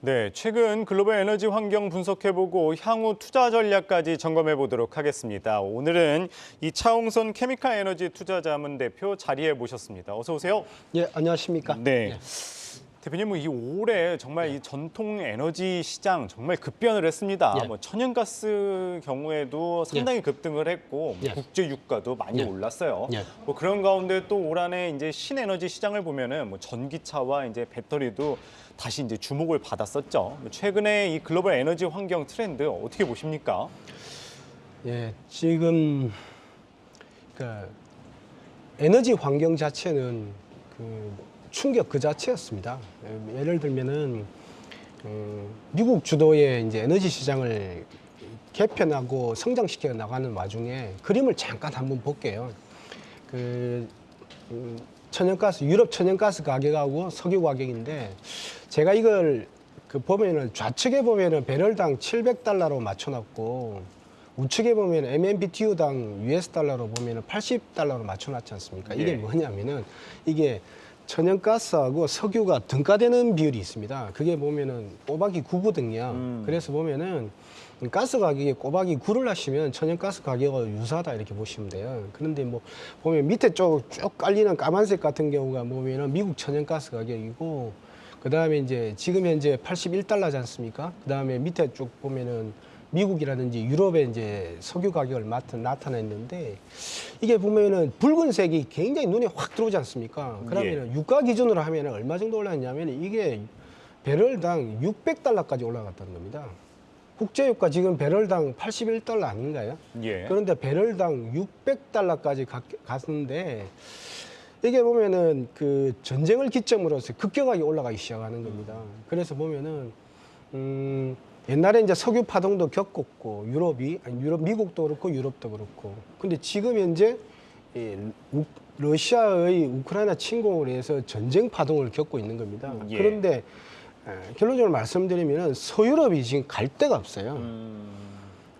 네, 최근 글로벌 에너지 환경 분석해보고 향후 투자 전략까지 점검해 보도록 하겠습니다. 오늘은 이 차홍선 케미칼 에너지 투자자문 대표 자리에 모셨습니다. 어서 오세요. 예, 안녕하십니까? 네. 예. 대표님, 이 올해 정말 이 전통 에너지 시장 정말 급변을 했습니다. 예. 뭐 천연가스 경우에도 상당히 급등을 했고 예. 국제 유가도 많이 예. 올랐어요. 예. 뭐 그런 가운데 또 올 한해 이제 신에너지 시장을 보면은 뭐 전기차와 이제 배터리도 다시 이제 주목을 받았었죠. 최근에 이 글로벌 에너지 환경 트렌드 어떻게 보십니까? 예, 지금 그 에너지 환경 자체는 충격 그 자체였습니다. 예를 들면은 미국 주도의 이제 에너지 시장을 개편하고 성장시켜 나가는 와중에 그림을 잠깐 한번 볼게요. 천연가스, 유럽 천연가스 가격하고 석유 가격인데 제가 이걸 보면은 좌측에 보면은 배럴당 700달러로 맞춰놨고 우측에 보면 MMBTU당 US 달러로 보면은 80달러로 맞춰놨지 않습니까? 이게 예. 뭐냐면은 이게 천연가스하고 석유가 등가되는 비율이 있습니다. 그게 보면은 꼬박이 9거든요. 그래서 보면은 가스 가격이 꼬박이 9를 하시면 천연가스 가격과 유사하다 이렇게 보시면 돼요. 그런데 뭐 보면 밑에 쭉 깔리는 까만색 같은 경우가 보면은 미국 천연가스 가격이고 그 다음에 이제 지금 현재 81달러지 않습니까? 그 다음에 밑에 쭉 보면은 미국이라든지 유럽의 이제 석유 가격을 나타냈는데 이게 보면은 붉은색이 굉장히 눈에 확 들어오지 않습니까? 그러면은 유가 기준으로 하면은 얼마 정도 올랐냐면 이게 배럴당 600달러까지 올라갔다는 겁니다. 국제유가 지금 배럴당 81달러 아닌가요? 예. 그런데 배럴당 600달러까지 갔는데 이게 보면은 전쟁을 기점으로서 급격하게 올라가기 시작하는 겁니다. 그래서 보면은 옛날에 이제 석유 파동도 겪었고 미국도 그렇고 유럽도 그렇고 근데 지금 현재 러시아의 우크라이나 침공을 해서 전쟁 파동을 겪고 있는 겁니다. 예. 그런데 결론적으로 말씀드리면 서유럽이 지금 갈 데가 없어요.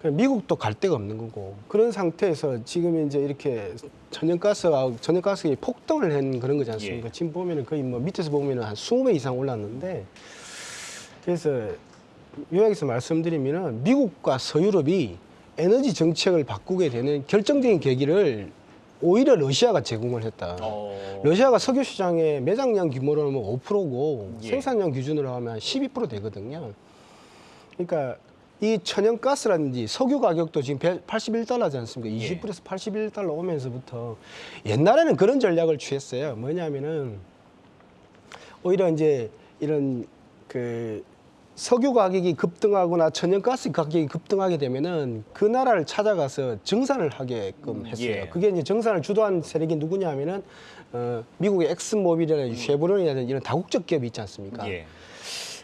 미국도 갈 데가 없는 거고 그런 상태에서 지금 이제 이렇게 천연가스가 폭등을 한 그런 거지 않습니까? 예. 지금 보면은 거의 뭐 밑에서 보면은 한 20배 이상 올랐는데 그래서 요약해서 말씀드리면은 미국과 서유럽이 에너지 정책을 바꾸게 되는 결정적인 계기를 오히려 러시아가 제공을 했다. 러시아가 석유 시장의 매장량 규모로 하면 5%고 예. 생산량 기준으로 하면 12% 되거든요. 그러니까 이 천연가스라든지 석유 가격도 지금 81달러지 않습니까? 20불에서 81달러 오면서부터 옛날에는 그런 전략을 취했어요. 뭐냐면은 오히려 이제 이런 석유 가격이 급등하거나 천연가스 가격이 급등하게 되면은 그 나라를 찾아가서 정산을 하게끔 했어요. 예. 그게 이제 정산을 주도한 세력이 누구냐 하면은 미국의 엑슨모빌이라든지 쉐보론이라든지 이런 다국적 기업이 있지 않습니까? 예.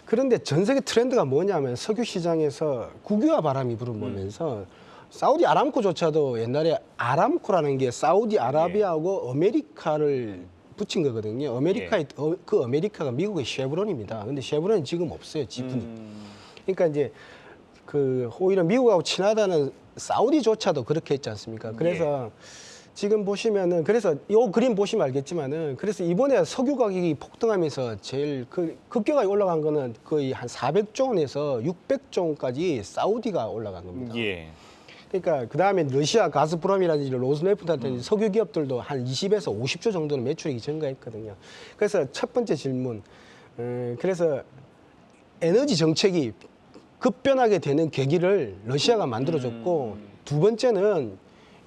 그런데 전 세계 트렌드가 뭐냐면 석유 시장에서 국유화 바람이 불어오면서 사우디 아람코조차도 옛날에 아람코라는 게 사우디 아라비아하고 아메리카를 붙인 거거든요. 그 아메리카가 미국의 쉐브론입니다. 근데 쉐브론이 지금 없어요, 지분이. 그러니까 이제 오히려 미국하고 친하다는 사우디조차도 그렇게 했지 않습니까? 그래서 지금 보시면은 그래서 요 그림 보시면 알겠지만은 그래서 이번에 석유 가격이 폭등하면서 제일 급격하게 올라간 거는 거의 한 400조 원에서 600조 원까지 사우디가 올라간 겁니다. 예. 그러니까 그 다음에 러시아 가스프롬이라든지 로스네프트라든지 석유 기업들도 한 20에서 50조 정도는 매출액이 증가했거든요. 그래서 첫 번째 질문, 그래서 에너지 정책이 급변하게 되는 계기를 러시아가 만들어줬고 두 번째는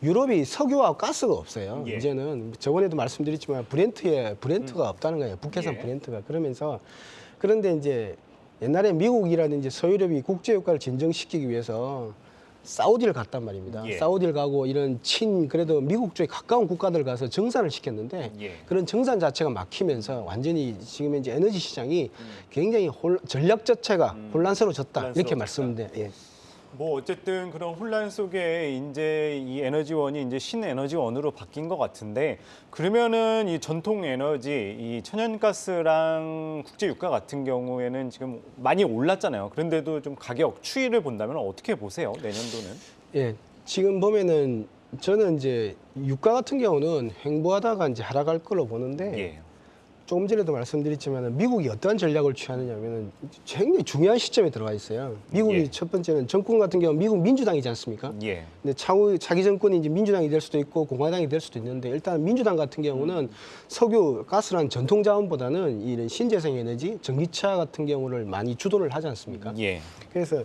유럽이 석유와 가스가 없어요. 예. 이제는 저번에도 말씀드렸지만 브렌트가 없다는 거예요. 북해산 예. 브렌트가. 그런데 이제 옛날에 미국이라든지 서유럽이 국제유가를 진정시키기 위해서 사우디를 갔단 말입니다. 예. 사우디를 가고 이런 그래도 미국 쪽에 가까운 국가들 가서 정산을 시켰는데 예. 그런 정산 자체가 막히면서 완전히 지금 이제 에너지 시장이 굉장히 전략 자체가 혼란스러워졌다. 이렇게 말씀드려요. 예. 뭐 어쨌든 그런 혼란 속에 이제 이 에너지원이 이제 신에너지원으로 바뀐 것 같은데 그러면은 이 전통 에너지, 이 천연가스랑 국제유가 같은 경우에는 지금 많이 올랐잖아요. 그런데도 좀 가격 추이를 본다면 어떻게 보세요? 내년도는? 예, 지금 보면은 저는 이제 유가 같은 경우는 횡보하다가 이제 하락할 걸로 보는데 예. 조금 전에도 말씀드렸지만 미국이 어떠한 전략을 취하느냐면 굉장히 중요한 시점에 들어가 있어요. 미국이 예. 첫 번째는 정권 같은 경우 미국 민주당이지 않습니까? 예. 근데 차후 차기 정권이 이제 민주당이 될 수도 있고 공화당이 될 수도 있는데 일단 민주당 같은 경우는 석유, 가스라는 전통 자원보다는 이런 신재생 에너지, 전기차 같은 경우를 많이 주도를 하지 않습니까? 예. 그래서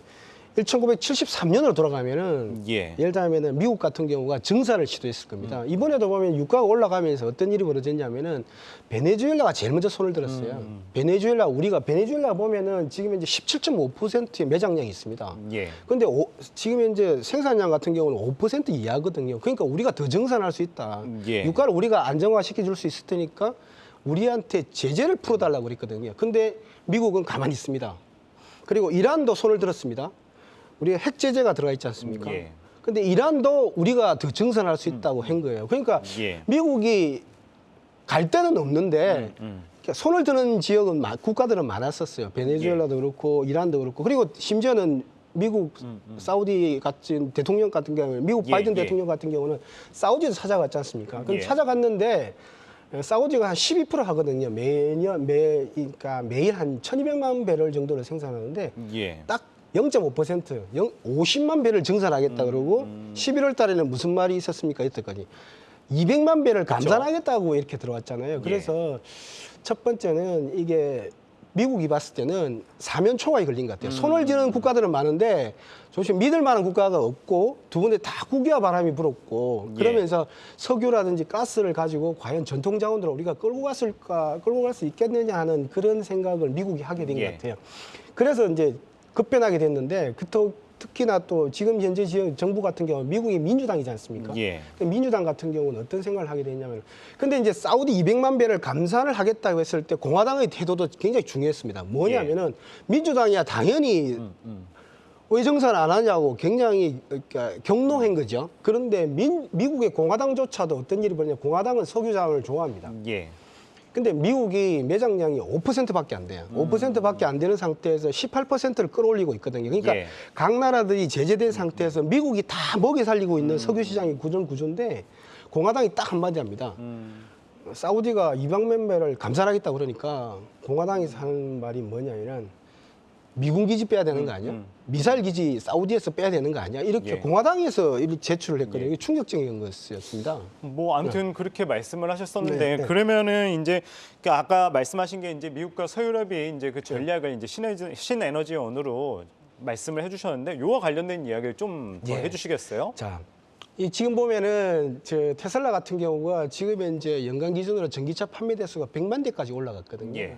1973년으로 돌아가면은 예. 예를 들면은 미국 같은 경우가 증사를 시도했을 겁니다. 이번에도 보면 유가가 올라가면서 어떤 일이 벌어졌냐면은 베네수엘라가 제일 먼저 손을 들었어요. 베네수엘라 보면은 지금 이제 17.5%의 매장량이 있습니다. 예. 근데 지금 현재 생산량 같은 경우는 5% 이하거든요. 그러니까 우리가 더 증산할 수 있다. 예. 유가를 우리가 안정화시켜 줄 수 있을 테니까 우리한테 제재를 풀어달라고 그랬거든요. 근데 미국은 가만히 있습니다. 그리고 이란도 손을 들었습니다. 우리가 핵 제재가 들어가 있지 않습니까? 예. 근데 이란도 우리가 더 증산할 수 있다고 한 거예요. 그러니까 예. 미국이 갈 데는 없는데 그러니까 손을 드는 지역은 국가들은 많았었어요. 베네수엘라도 그렇고 이란도 그렇고 그리고 심지어는 미국 사우디 같은 대통령 같은 경우는 미국 예, 바이든 예. 대통령 같은 경우는 사우디도 찾아갔지 않습니까? 그럼 예. 찾아갔는데 사우디가 한 12% 하거든요. 그러니까 매일 한 1,200만 배럴 정도를 생산하는데 예. 딱 0.5%, 50만 배를 증산하겠다 그러고 11월 달에는 무슨 말이 있었습니까? 이때까지 200만 배를 감산하겠다고 이렇게 들어왔잖아요. 그래서 첫 번째는 이게 미국이 봤을 때는 사면 초과에 걸린 것 같아요. 손을 지는 국가들은 많은데 조심 믿을 만한 국가가 없고 두 번째 다 국유화 바람이 불었고 그러면서 석유라든지 가스를 가지고 과연 전통 자원들을 우리가 끌고 갈 수 있겠느냐 하는 그런 생각을 미국이 하게 된 것 같아요. 그래서 이제 급변하게 됐는데 특히나 또 지금 현재 정부 같은 경우 미국이 민주당이지 않습니까? 예. 민주당 같은 경우는 어떤 생각을 하게 됐냐면 근데 이제 사우디 200만 배를 감산을 하겠다고 했을 때 공화당의 태도도 굉장히 중요했습니다. 뭐냐면은 민주당이야 당연히 왜 정산 안 하냐고 굉장히 경노한 거죠. 그런데 미국의 공화당조차도 어떤 일이 벌어지냐 공화당은 석유 자원을 좋아합니다. 예. 근데 미국이 매장량이 5%밖에 안 돼요. 5%밖에 안 되는 상태에서 18%를 끌어올리고 있거든요. 그러니까 예. 각 나라들이 제재된 상태에서 미국이 다 먹여 살리고 있는 석유 시장이 구조인데 공화당이 딱 한마디 합니다. 사우디가 200만 배를 감산하겠다 그러니까 공화당이 하는 말이 뭐냐면 미군 기지 빼야 되는 거 아니야? 미사일 기지 사우디에서 빼야 되는 거 아니야? 이렇게 예. 공화당에서 이렇게 제출을 했거든요. 이게 충격적인 것이었습니다. 뭐 아무튼 그렇게 말씀을 하셨었는데 네. 그러면은 이제 그러니까 아까 말씀하신 게 이제 미국과 서유럽이 이제 그 전략을 이제 신에너지원으로 말씀을 해주셨는데 요와 관련된 이야기를 좀 더 예. 해주시겠어요? 자, 지금 보면은 테슬라 같은 경우가 지금 현재 연간 기준으로 전기차 판매 대수가 100만 대까지 올라갔거든요. 예.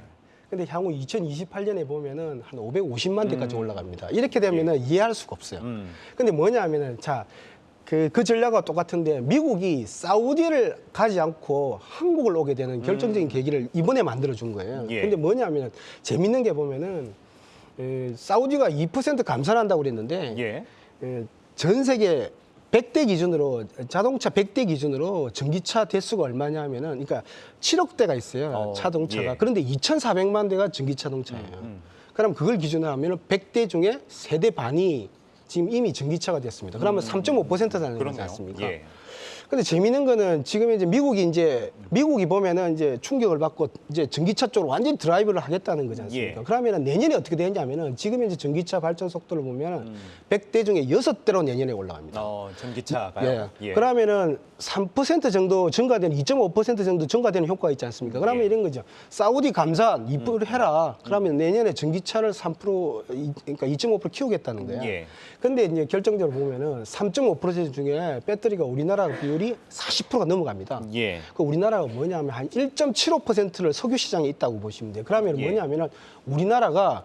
근데 향후 2028년에 보면은 한 550만 대까지 올라갑니다. 이렇게 되면은 이해할 수가 없어요. 근데 뭐냐면은 자, 그 전략과 똑같은데 미국이 사우디를 가지 않고 한국을 오게 되는 결정적인 계기를 이번에 만들어 준 거예요. 예. 근데 뭐냐면은 재밌는 게 보면은 사우디가 2% 감산한다고 그랬는데 예. 전 세계 100대 기준으로 자동차 100대 기준으로 전기차 대수가 얼마냐 하면은 그러니까 7억 대가 있어요. 자동차가. 예. 그런데 2,400만 대가 전기 자동차예요. 그럼 그걸 기준으로 하면은 100대 중에 3대 반이 지금 이미 전기차가 됐습니다. 그러면 3.5%라는 거지 않습니까? 예. 근데 재미있는 거는 지금 이제 미국이 보면은 이제 충격을 받고 이제 전기차 쪽으로 완전히 드라이브를 하겠다는 거지 않습니까? 예. 그러면은 내년에 어떻게 되냐면은 지금 이제 전기차 발전 속도를 보면은 100대 중에 6대로 내년에 올라갑니다. 전기차가요? 예. 그러면은 3% 정도 증가되는 2.5% 정도 증가되는 효과가 있지 않습니까? 그러면 예. 이런 거죠. 사우디 감산 2% 해라. 그러면 내년에 전기차를 3% 그러니까 2.5% 키우겠다는 거야. 예. 근데 이제 결정적으로 보면은 3.5% 중에 배터리가 우리나라 비율이 40%가 넘어갑니다. 예. 그 우리나라가 뭐냐면 한 1.75%를 석유 시장에 있다고 보시면 돼요. 그러면 예. 뭐냐면은 우리나라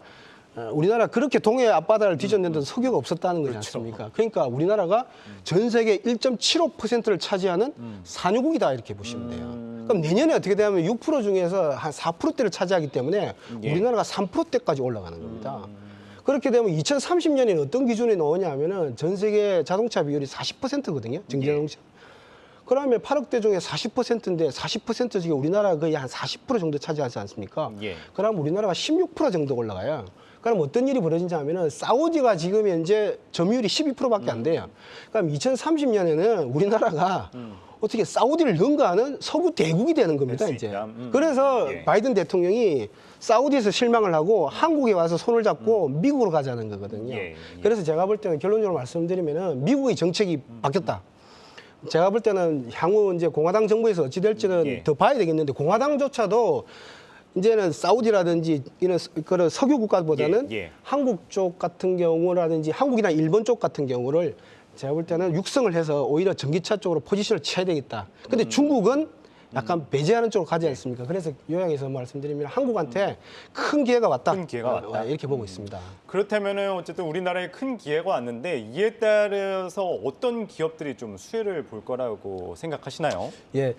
그렇게 동해 앞바다를 뒤졌는데도 석유가 없었다는 거지 않습니까? 그러니까 우리나라가 전 세계 1.75%를 차지하는 산유국이다 이렇게 보시면 돼요. 그럼 내년에 어떻게 되냐면 6% 중에서 한 4%대를 차지하기 때문에 예. 우리나라가 3%대까지 올라가는 겁니다. 그렇게 되면 2030년에는 어떤 기준이 나오냐 하면은 전 세계 자동차 비율이 40%거든요. 전기자동차. 그러면 8억 대 중에 40%인데 40% 중에 우리나라가 거의 한 40% 정도 차지하지 않습니까? 예. 그럼 우리나라가 16% 정도 올라가요. 그럼 어떤 일이 벌어지냐 하면은 사우디가 지금 현재 점유율이 12%밖에 안 돼요. 그럼 2030년에는 우리나라가 어떻게 사우디를 능가하는 석유 대국이 되는 겁니다. 수 이제. 있다. 그래서 예. 바이든 대통령이 사우디에서 실망을 하고 한국에 와서 손을 잡고 미국으로 가자는 거거든요. 예, 예. 그래서 제가 볼 때는 결론적으로 말씀드리면은 미국의 정책이 바뀌었다. 제가 볼 때는 향후 이제 공화당 정부에서 어찌 될지는 예. 더 봐야 되겠는데 공화당조차도 이제는 사우디라든지 이런 그런 석유 국가보다는 예, 예. 한국 쪽 같은 경우라든지 한국이나 일본 쪽 같은 경우를 제가 볼 때는 육성을 해서 오히려 전기차 쪽으로 포지션을 취해야 되겠다. 근데 중국은 약간 배제하는 쪽으로 가지 않습니까? 그래서 요약해서 말씀드리면 한국한테 큰 기회가 왔다. 큰 기회가 왔다. 이렇게 보고 있습니다. 그렇다면은 어쨌든 우리나라에 큰 기회가 왔는데 이에 따라서 어떤 기업들이 좀 수혜를 볼 거라고 생각하시나요? 예.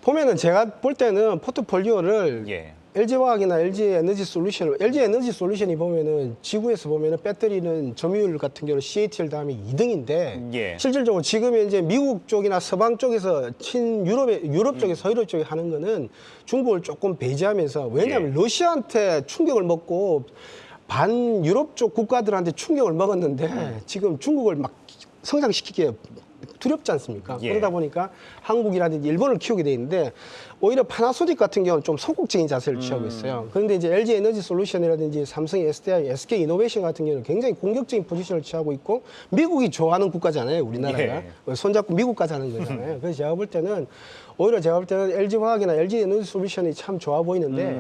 보면은 제가 볼 때는 포트폴리오를 예. LG화학이나 LG에너지솔루션이 보면은 지구에서 보면은 배터리는 점유율 같은 경우는 CATL 다음에 2등인데 예. 실질적으로 지금 이제 미국 쪽이나 서방 쪽에서 유럽 쪽에 서유럽 쪽에 하는 거는 중국을 조금 배제하면서 왜냐하면 예. 러시아한테 충격을 먹고 반 유럽 쪽 국가들한테 충격을 먹었는데 지금 중국을 막 성장시키기에 두렵지 않습니까? 예. 그러다 보니까 한국이라든지 일본을 키우게 돼 있는데 오히려 파나소닉 같은 경우는 좀 소극적인 자세를 취하고 있어요. 그런데 이제 LG 에너지 솔루션이라든지 삼성 SDI, SK 이노베이션 같은 경우는 굉장히 공격적인 포지션을 취하고 있고 미국이 좋아하는 국가잖아요, 우리나라가. 예. 손잡고 미국 가자는 거잖아요. 그래서 제가 볼 때는 오히려 제가 볼 때는 LG화학이나 LG 에너지 솔루션이 참 좋아 보이는데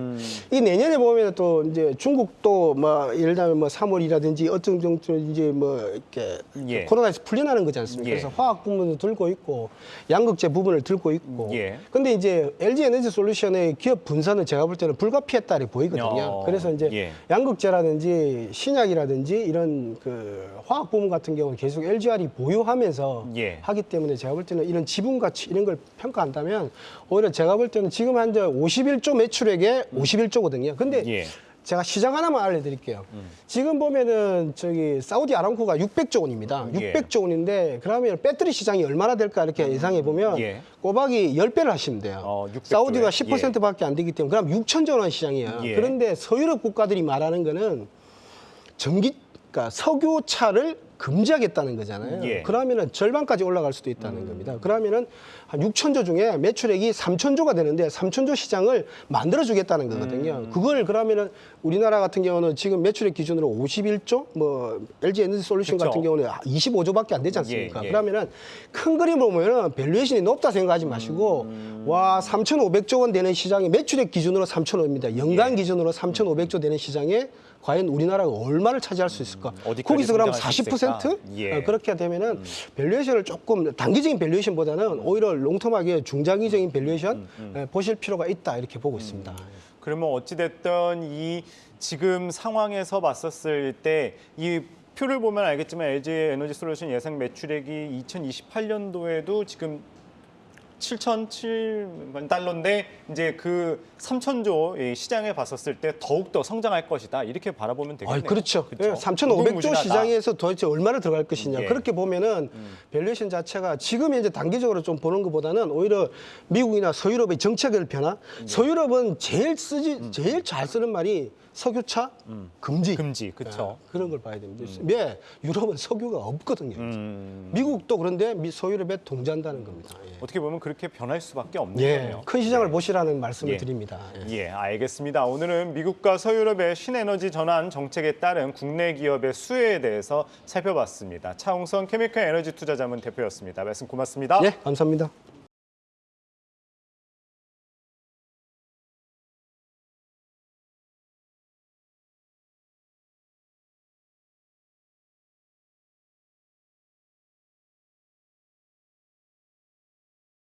이 내년에 보면 또 이제 중국도 뭐 예를 들면 뭐 3월이라든지 어떤 정도 이제 뭐 이렇게 예. 코로나에서 풀려나는 거지 않습니까? 예. 그래서 화학 부분도 들고 있고 양극재 부분을 들고 있고. 예. 근데 이제 LG 에너지 솔루션의 기업 분산은 제가 볼 때는 불가피했다 이렇게 보이거든요. 그래서 이제 예. 양극재라든지 신약이라든지 이런 그 화학 부분 같은 경우는 계속 LGR이 보유하면서 예. 하기 때문에 제가 볼 때는 이런 지분 가치 이런 걸 평가한다면 오히려 제가 볼 때는 지금 현재 51조 매출액에 51조거든요. 근데 예. 제가 시장 하나만 알려드릴게요. 지금 보면은 저기 사우디 아람코가 600조 원입니다. 예. 600조 원인데 그러면 배터리 시장이 얼마나 될까 이렇게 예상해 보면 예. 꼬박이 10배를 하시면 돼요. 600조 에? 사우디가 10%밖에 안 되기 때문에 그럼 6천조 원 시장이에요. 예. 그런데 서유럽 국가들이 말하는 거는 그러니까 석유차를 금지하겠다는 거잖아요. 예. 그러면은 절반까지 올라갈 수도 있다는 겁니다. 그러면은 한 6천조 중에 매출액이 3천조가 되는데 3천조 시장을 만들어주겠다는 거거든요. 그걸 그러면은 우리나라 같은 경우는 지금 매출액 기준으로 51조, 뭐 LG 에너지 솔루션 그쵸. 같은 경우는 25조밖에 안 되지 않습니까? 예, 예. 그러면은 큰 그림으로 보면은 밸류에이션이 높다 생각하지 마시고 와 3,500조 원 되는 시장에 매출액 기준으로 3,500입니다. 연간 기준으로 3,500조 되는 시장에 과연 우리나라가 얼마를 차지할 수 있을까? 어디까지 거기서 그럼 성장할 수 40%? 예. 그렇게 되면은 밸류에이션을 조금 단기적인 밸류에이션보다는 오히려 롱텀하게 중장기적인 밸류에이션 보실 필요가 있다 이렇게 보고 있습니다. 그러면 어찌됐든 이 지금 상황에서 봤었을 때 이 표를 보면 알겠지만 LG 에너지 솔루션 예상 매출액이 2028년도에도 지금 7,007만 달러인데 이제 그 3천조 시장에 봤었을 때 더욱더 성장할 것이다 이렇게 바라보면 되겠네요. 그렇죠. 그쵸? 3,500조 무궁무진하다. 시장에서 도대체 얼마를 들어갈 것이냐. 예. 그렇게 보면은 밸류에이션 자체가 지금 이제 단기적으로 좀 보는 것보다는 오히려 미국이나 서유럽의 정책을 변화. 서유럽은 제일 잘 쓰는 말이 석유차 금지. 금지, 그렇죠. 그런 걸 봐야 됩니다. 왜? 유럽은 석유가 없거든요. 미국도 그런데 서유럽에 동조한다는 겁니다. 예. 어떻게 보면 그렇게 변할 수밖에 없는 예, 거네요. 큰 시장을 보시라는 말씀을 예. 드립니다. 예. 예, 알겠습니다. 오늘은 미국과 서유럽의 신에너지 전환 정책에 따른 국내 기업의 수혜에 대해서 살펴봤습니다. 차홍선 케미컬 에너지 투자자문 대표였습니다. 말씀 고맙습니다. 예, 감사합니다.